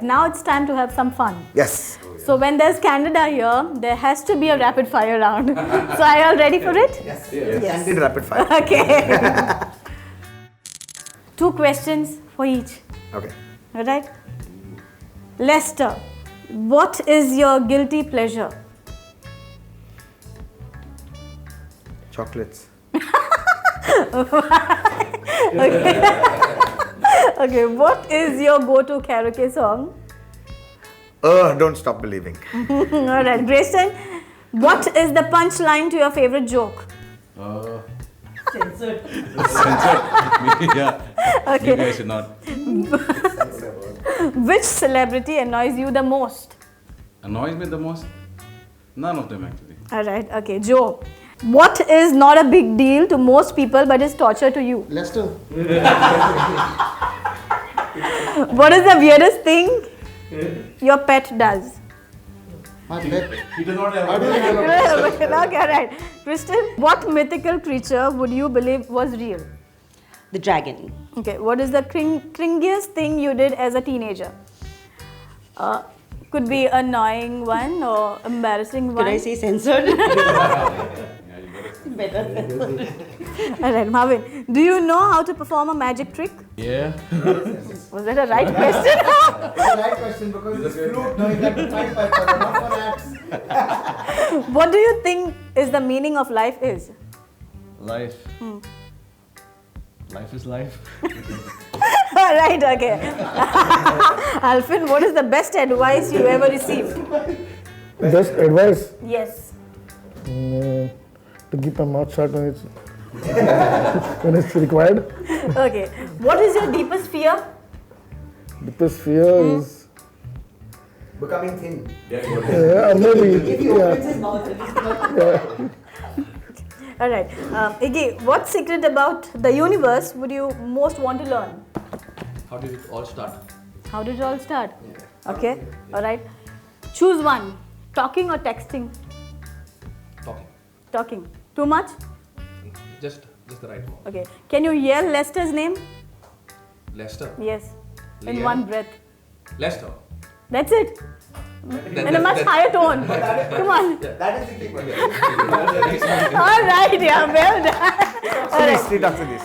Now it's time to have some fun. Yes. So when there's Candida here, there has to be a rapid fire round. So are you all ready for it? Yes. Candid rapid fire. Okay. 2 questions for each. Okay. Alright? Lester, what is your guilty pleasure? Chocolates. Okay, what is your go-to karaoke song? Don't stop believing. Alright, Grayson, what is the punchline to your favorite joke? Censored. Yeah. Okay. Maybe I should not. Which celebrity annoys you the most? Annoys me the most? None of them actually. Alright, okay. Joe, what is not a big deal to most people but is torture to you? Lester. What is the weirdest thing your pet does? My pet. He does not have. I don't have a Okay, alright. Kristen, what mythical creature would you believe was real? The dragon. Okay, what is the cringiest thing you did as a teenager? Could be annoying one or embarrassing one. Could I say censored? Yeah, you got it. Better. Alright, Marvin, do you know how to perform a magic trick? Yeah. Was that a right question? It's the right question because it's flute. No, you got to fight by for not for acts. What do you think is the meaning of life is? Life. Life is life. Alright, okay. Alfin, what is the best advice you ever received? Just advice Yes. to keep my mouth shut when it's required. Okay. What is your deepest fear? Deepest fear is Becoming thin. maybe If he opens his mouth, it is not. Alright. Iggy, what secret about the universe would you most want to learn? How did it all start? How did it all start? Okay. Alright. Choose one. Talking or texting? Talking. Talking. Too much? Just the right one. Okay. Can you yell Lester's name? Lester. Yes. In Liam. one breath. Lester. That's it. In a much higher tone. Come on. That is the key point. Alright, yeah, well done. Alright. Three talks in this.